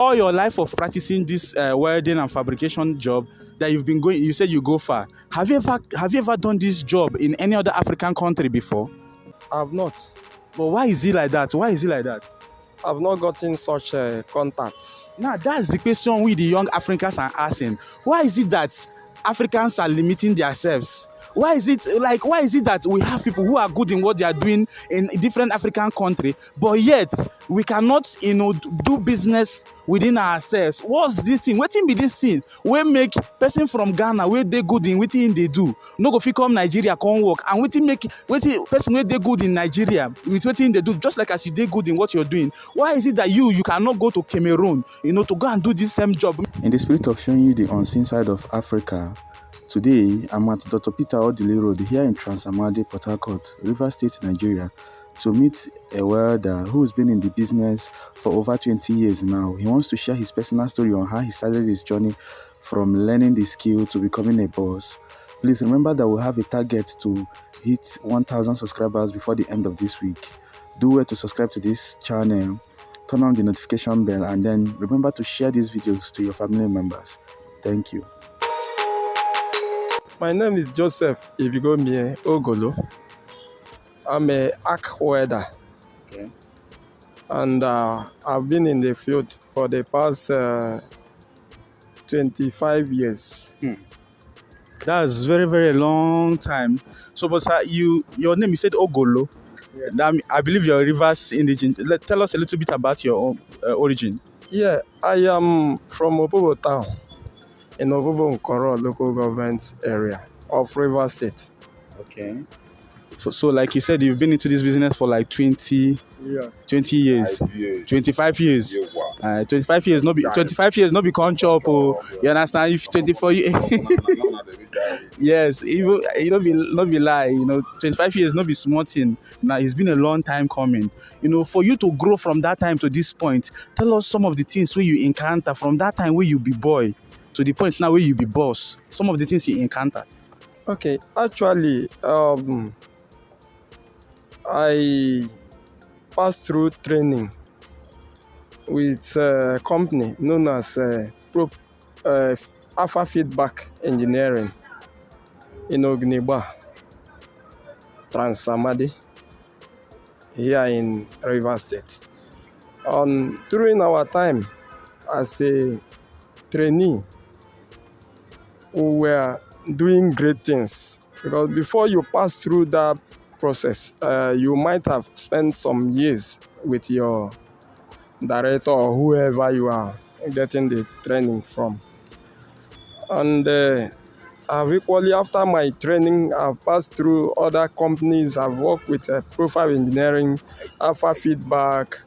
all your life of practicing this welding and fabrication job that you've been going, you said you go far. Have you ever done this job in any other African country before? I've not. But why is it like that? Why is it like that? I've not gotten such contact. Now that's the question we the young Africans are asking. Why is it that Africans are limiting themselves? Why is it that we have people who are good in what they are doing in different African countries, but yet we cannot, do business within ourselves? What's this thing? Wetin be this thing? We make person from Ghana where they good in wetin they do, no go fit come Nigeria come work, and wetin person where they good in Nigeria with wetin they do, just like as you dey good in what you're doing. Why is it that you cannot go to Cameroon, to go and do this same job? In the spirit of showing you the unseen side of Africa, today, I'm at Dr. Peter Odile Road here in Transamadi, Port Harcourt, Rivers State, Nigeria, to meet a welder who's been in the business for over 20 years now. He wants to share his personal story on how he started his journey from learning the skill to becoming a boss. Please remember that we have a target to hit 1,000 subscribers before the end of this week. Do well to subscribe to this channel, turn on the notification bell, and then remember to share these videos to your family members. Thank you. My name is Joseph Ibigbomie Ogolo. I'm a arc welder. Okay. And I've been in the field for the past 25 years. That's very, very long time. So, but sir, your name, you said Ogolo. Yes. I believe you're a Rivers indigenous. Tell us a little bit about your origin. Yeah, I am from Opobo town in Opobo Nkoro local government area of Rivers State. Okay. So like you said, you've been into this business for like 20 years, 25 years. 25 years, no be 25 years, no be chop. You understand? If 24 years, yes, even not be lie. 25 years, not be small thing. Now it's been a long time coming. For you to grow from that time to this point, tell us some of the things where you encounter from that time where you be boy to the point now where you be boss. Some of the things you encounter. Okay, actually, I passed through training with a company known as Alpha Feedback Engineering in Ogneba, Transamadi, here in Rivers State. During our time as a trainee, we were doing great things, because before you pass through that process, you might have spent some years with your director or whoever you are getting the training from. And I've equally, after my training, I've passed through other companies. I've worked with Profile Engineering, Alpha Feedback,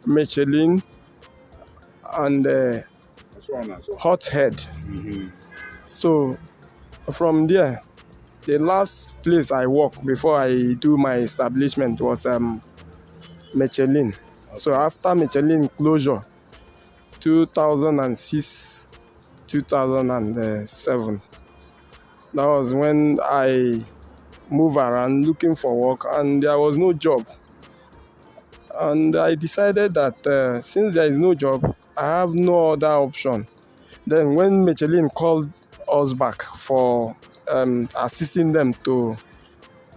Michelin, and Hothead. So from there, the last place I worked before I do my establishment was Michelin. Okay. So after Michelin closure, 2006, 2007, that was when I moved around looking for work, and there was no job. And I decided that since there is no job, I have no other option. Then when Michelin called us back for assisting them to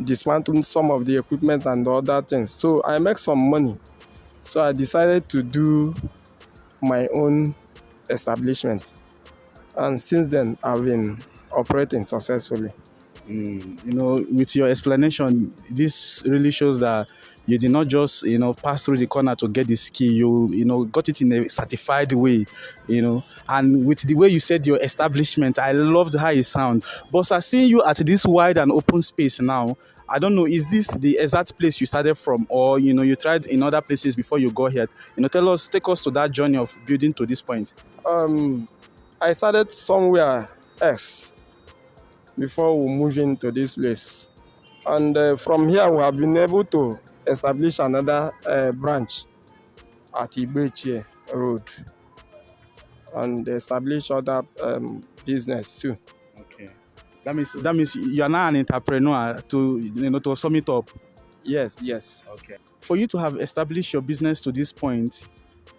dismantle some of the equipment and other things, so I make some money. So I decided to do my own establishment, and since then I've been operating successfully. With your explanation, this really shows that you did not just, pass through the corner to get the skill. You got it in a certified way, And with the way you said your establishment, I loved how it sounded. But I seeing you at this wide and open space now, I don't know, is this the exact place you started from, or you tried in other places before you got here? Take us to that journey of building to this point. I started somewhere else before we move into this place, and from here we have been able to establish another branch at Ibigbomie Road, and establish other business too. Okay, that means you are now an entrepreneur, to sum it up. Yes, yes. Okay. For you to have established your business to this point,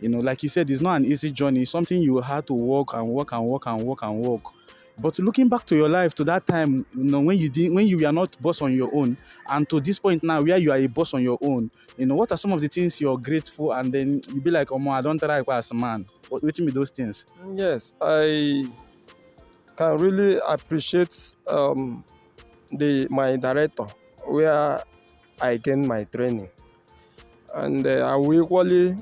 like you said, it's not an easy journey. It's something you had to work and work and work and work and work. But looking back to your life to that time, when you were not boss on your own, and to this point now where you are a boss on your own, what are some of the things you're grateful, and then you be like, oh man, I don't try as a man. What me those things? Yes, I can really appreciate my director where I gained my training, and I will equally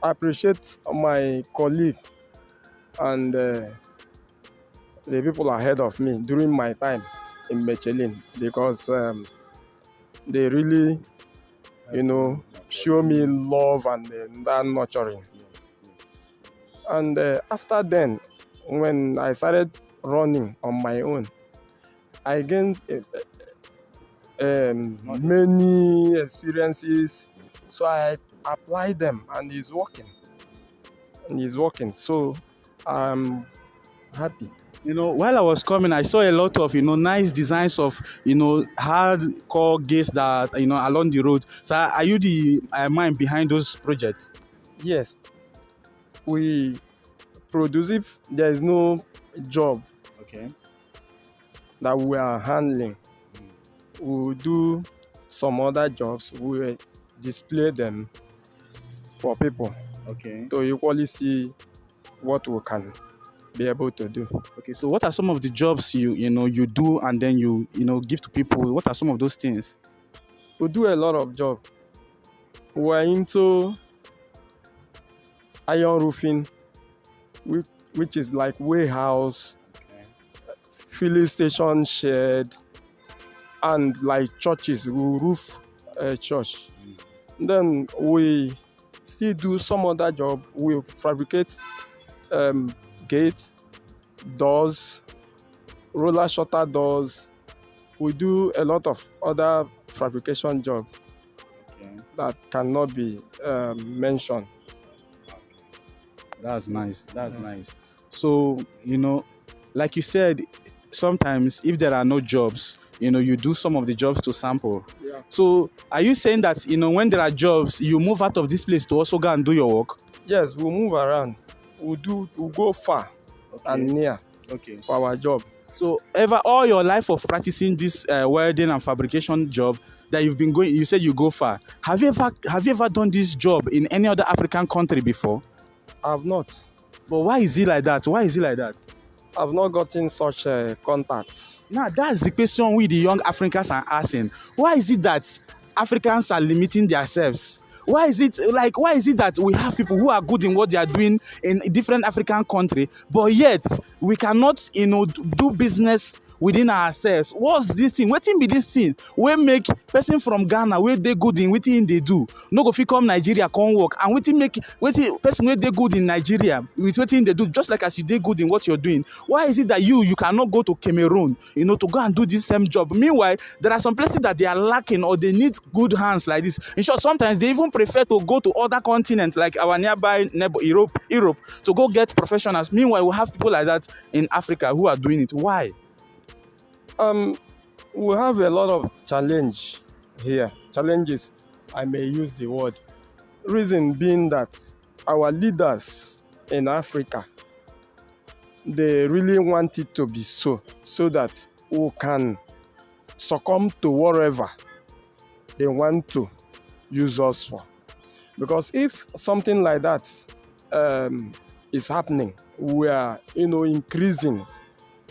appreciate my colleague and the people ahead of me during my time in Michelin, because they really, show me love and that nurturing. And after then, when I started running on my own, I gained many experiences, so I applied them, and it's working. So I'm happy. While I was coming, I saw a lot of nice designs of hardcore gates that along the road. So are you the mind behind those projects? Yes, we produce. If there is no job that we are handling, we do some other jobs. We display them for people to equally see what we can be able to do. Okay, so what are some of the jobs you do and then you give to people? What are some of those things? We do a lot of jobs. We're into iron roofing, which is like warehouse, filling station shed, and like churches. We roof a church. Then we still do some other job. We fabricate gates, doors, roller shutter doors. We do a lot of other fabrication job that cannot be mentioned. That's nice. That's nice. So, like you said, sometimes if there are no jobs, you do some of the jobs to sample. Yeah. So are you saying that, when there are jobs, you move out of this place to also go and do your work? Yes, we'll move around. We'll go far and near for our job. So all your life of practicing this welding and fabrication job that you've been going, you said you go far. Have you ever done this job in any other African country before? I've not. But why is it like that? I've not gotten such contacts. Now, that's the question we the young Africans are asking. Why is it that Africans are limiting themselves? Why is it that we have people who are good in what they are doing in different African countries, but yet we cannot, do business within ourselves? What's this thing? Wetin be this thing? We make person from Ghana where they good in wetin they do, no go fit come Nigeria come work, and wetin person where they good in Nigeria with wetin they do, just like as you dey good in what you're doing. Why is it that you cannot go to Cameroon, to go and do this same job? Meanwhile, there are some places that they are lacking or they need good hands like this. In short, sometimes they even prefer to go to other continents like our nearby neighbor Europe to go get professionals. Meanwhile, we have people like that in Africa who are doing it. Why? We have a lot of challenges, I may use the word. Reason being that our leaders in Africa, they really want it to be so that we can succumb to whatever they want to use us for. Because if something like that is happening, we are increasing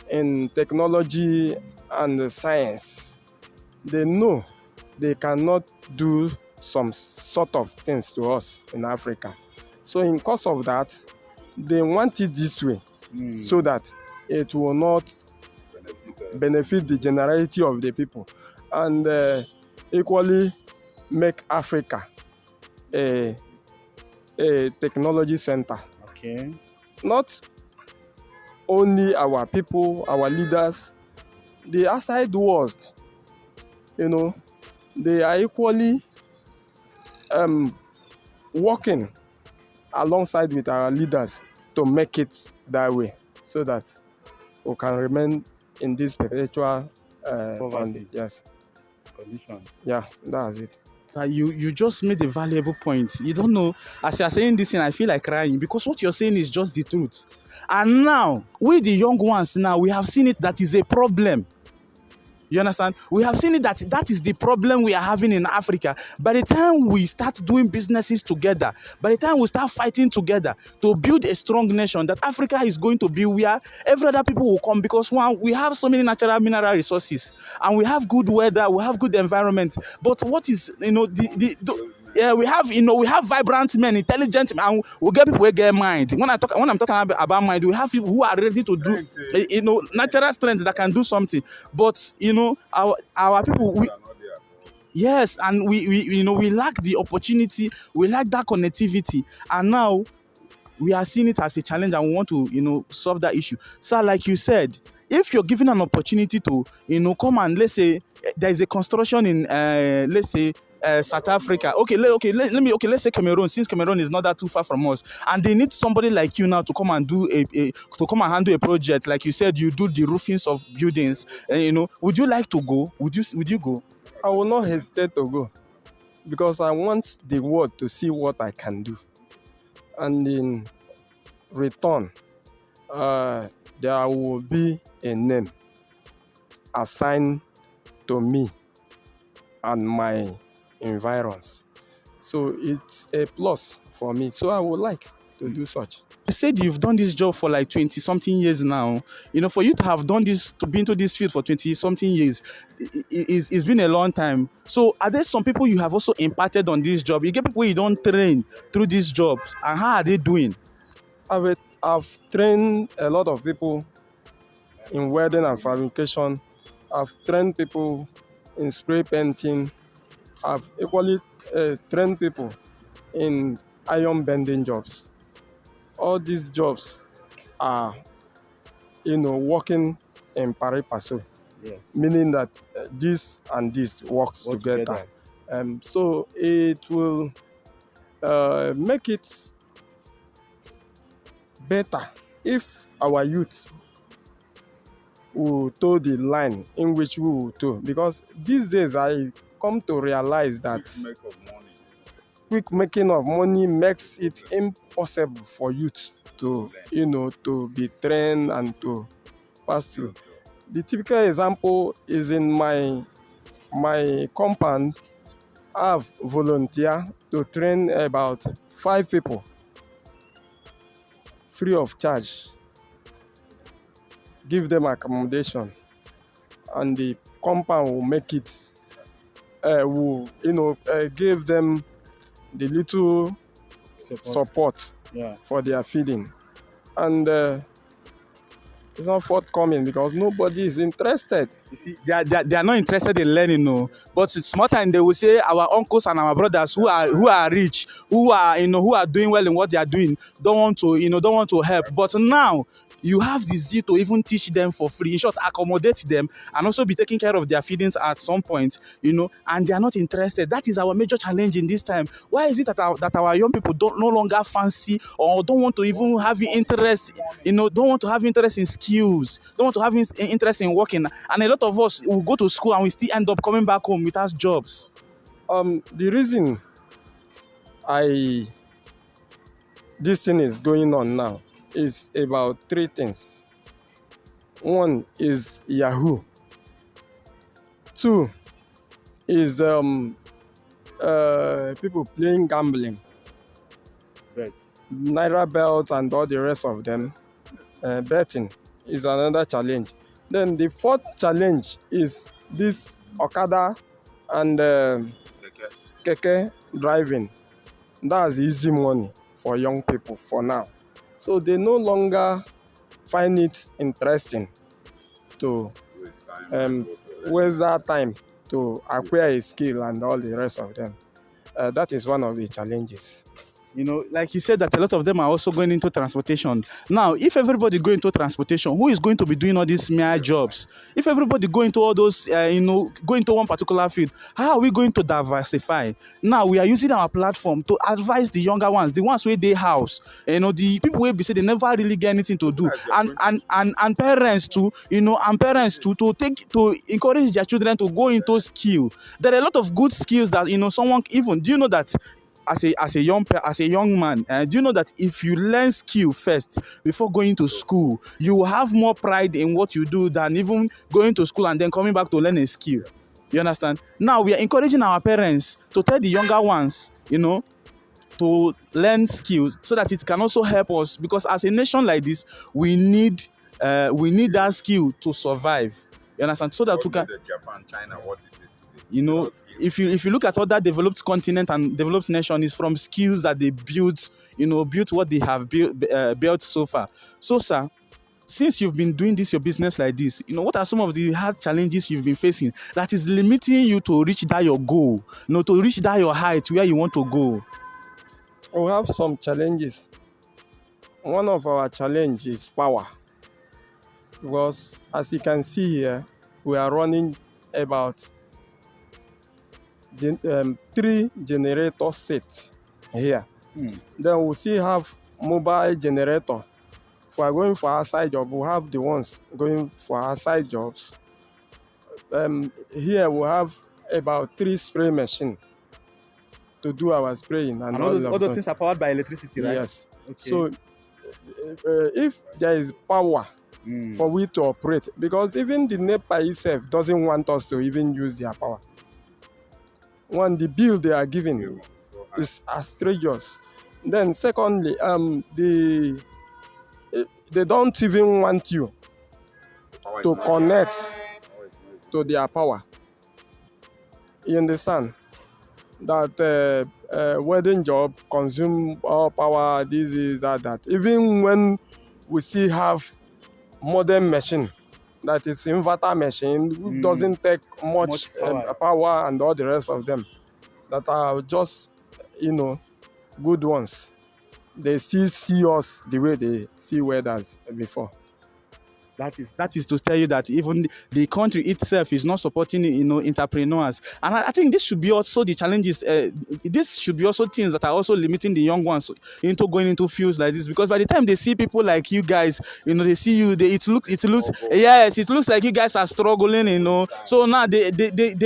in technology and science, they know they cannot do some sort of things to us in Africa. So in cause of that, they want it this way so that it will not benefit the generality of the people, and equally make Africa a technology center. Okay. Not only our people, our leaders, the outside world, they are equally working alongside with our leaders to make it that way, so that we can remain in this perpetual poverty. Yes. condition. Yeah, that's it. So you just made a valuable point. You don't know, as you're saying this thing, I feel like crying because what you're saying is just the truth. And now, we the young ones now, we have seen it that is a problem. You understand? We have seen it that is the problem we are having in Africa. By the time we start doing businesses together, by the time we start fighting together to build a strong nation, that Africa is going to be where every other people will come, because one, we have so many natural mineral resources and we have good weather, we have good environment. But what is, yeah, we have vibrant men, intelligent, and we get people who get mind. When I'm talking about mind, we have people who are ready to do, natural strength that can do something. But our people, yes, and we lack the opportunity, we lack that connectivity, and now we are seeing it as a challenge, and we want to solve that issue. So, like you said, if you're given an opportunity to come and, let's say there is a construction in let's say South Africa. Let's say Cameroon, since Cameroon is not that too far from us, and they need somebody like you now to come and do to come and handle a project. Like you said, you do the roofings of buildings. Would you like to go? Would you go? I will not hesitate to go, because I want the world to see what I can do, and in return, there will be a name assigned to me and my environs. So it's a plus for me. So I would like to do such. You said you've done this job for like 20 something years now. For you to have done this, to be into this field for 20 something years, it's been a long time. So are there some people you have also imparted on this job? You get people you don't train through these jobs, and how are they doing? I've trained a lot of people in welding and fabrication. I've trained people in spray painting. I've equally trained people in iron bending jobs. All these jobs are, working in pari passu, Yes. meaning that this and this works together. So it will make it better if our youth will toe the line in which we will toe, because these days I come to realize that quick making of money makes it impossible for youth to to be trained and to pass through. The typical example is in my compound. I've volunteered to train about 5 people free of charge, give them accommodation, and the compound will make it give them the little support for their feeding, and it's not forthcoming because nobody is interested. You see, they are not interested in learning, no. But it's more time they will say our uncles and our brothers who are rich, who are doing well in what they are doing, don't want to help. But now you have the zeal to even teach them for free. In short, accommodate them and also be taking care of their feedings at some point, and they are not interested. That is our major challenge in this time. Why is it that our young people no longer fancy or don't want to even have interest, don't want to have interest in skills, don't want to have interest in working? And a lot of us will go to school and we still end up coming back home without jobs. The reason this thing is going on now is about 3 things. One is Yahoo. 2 is people playing gambling, Naira belt and all the rest of them. Betting is another challenge. Then the 4th challenge is this Okada and keke driving. That's easy money for young people for now. So they no longer find it interesting to waste that time to acquire a skill and all the rest of them. That is one of the challenges. You know, like you said, that a lot of them are also going into transportation. Now, if everybody go into transportation, who is going to be doing all these mere jobs? If everybody go into all those, go into one particular field, how are we going to diversify? Now, we are using our platform to advise the younger ones, the ones where they house, the people where be say they never really get anything to do, and parents too, to encourage their children to go into skill. There are a lot of good skills that someone even. Do you know that? As a young man, do you know that if you learn skill first before going to school, you will have more pride in what you do than even going to school and then coming back to learn a skill? You understand? Now we are encouraging our parents to tell the younger ones, to learn skills so that it can also help us, because as a nation like this, we need that skill to survive. You understand? So that we can. Japan, China, what it is today. If you look at other developed continent and developed nation, is from skills that they built what they have built so far. So, sir, since you've been doing this, your business like this, what are some of the hard challenges you've been facing that is limiting you to reach that your goal, to reach that your height where you want to go? We have some challenges. One of our challenges is power, because as you can see here, we are running about 3 generator sets here. Then we still have mobile generator. If we are going for our side job, we have the ones going for our side jobs. Here we have about 3 spray machines to do our spraying, and all those things are powered by electricity, right? Yes. Okay. So if there is power for we to operate, because even the NEPA itself doesn't want us to even use their power. One, the bill they are giving is outrageous. Then secondly, they don't even want you to connect to their power. You understand? That wedding job consume all power, this is that. Even when we still have modern machine, that is inverter machine, doesn't take much power, and all the rest of them that are just good ones. They still see us the way they see weathers before. That is to tell you that even the country itself is not supporting entrepreneurs, and I think this should be also the challenges. This should be also things that are also limiting the young ones into going into fields like this, because by the time they see people like you guys, they see you, it looks like you guys are struggling, So now they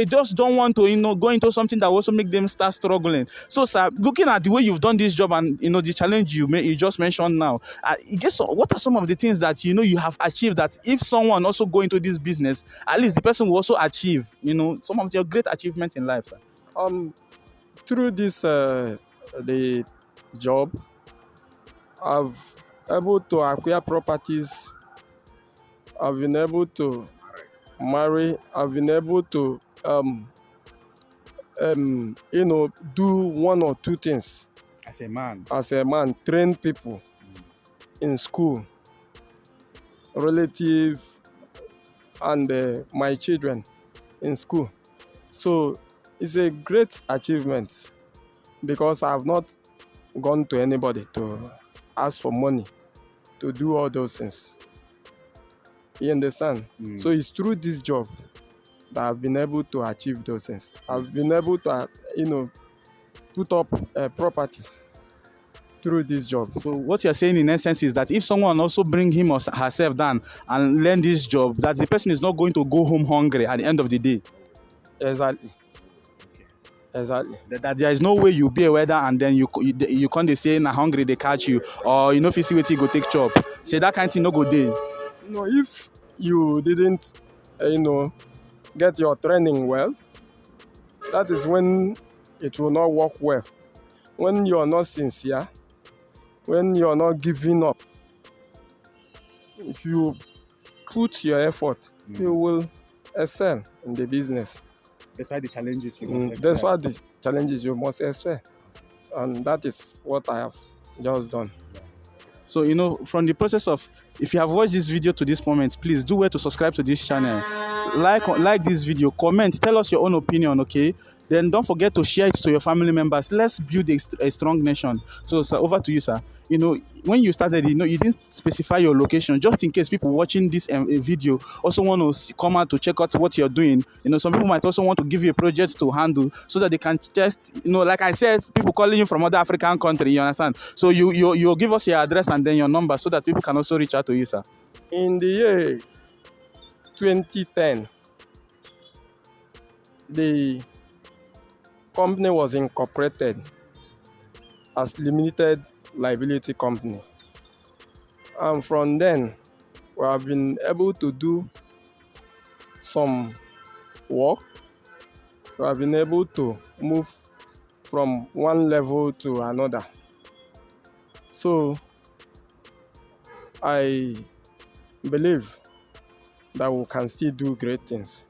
just don't want to go into something that will also make them start struggling. So, sir, looking at the way you've done this job and the challenge you just mentioned now, I guess what are some of the things that you have achieved that if someone also go into this business, at least the person will also achieve, some of your great achievements in life, sir? Through this the job, I've able to acquire properties. I've been able to marry. I've been able to do 1 or 2 things as a man. Train people in school, relative, and my children in school. So it's a great achievement, because I have not gone to anybody to ask for money to do all those things. You understand? So it's through this job that I've been able to achieve those things. I've been able to put up a property through this job. So what you're saying in essence is that if someone also bring him or herself down and learn this job, that the person is not going to go home hungry at the end of the day. Exactly. Exactly. That there is no way you be a weather and then you can't they say na hungry they catch you, or if you see what you go take chop. Say that kind of thing no go day. If you didn't get your training well, that is when it will not work well. When you are not sincere, when you are not giving up, if you put your effort, you will excel in the business. That's why the challenges you must That's why the challenges you must expect. And that is what I have just done. So, from the process of, if you have watched this video to this moment, please do well to subscribe to this channel. Like this video, comment, tell us your own opinion, okay? then don't forget to share it to your family members. Let's build a strong nation. So, sir, over to you, sir. You know, when you started, you know, you didn't specify your location, just in case people watching this video also want to come out to check out what you're doing. You know, some people might also want to give you a project to handle so that they can just, you know, like I said, people calling you from other African country, you understand? So you give us your address and then your number so that people can also reach out to you, sir. In the year 2010, the company was incorporated as limited liability company, and from then we have been able to do some work. We have been able to move from one level to another. So I believe that we can still do great things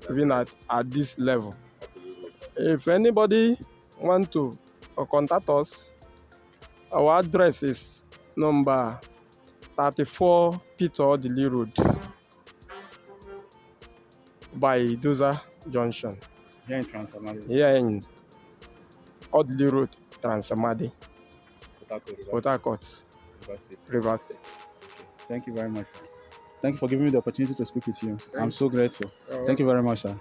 even at this level. If anybody want to contact us, our address is number 34 Peter Odili Road by Doza Junction. Here in Transamadi. Here in Odili Road, Transamadi, Port Harcourt, River State. Thank you very much, sir. Thank you for giving me the opportunity to speak with you. I'm so grateful. Thank you very much, sir.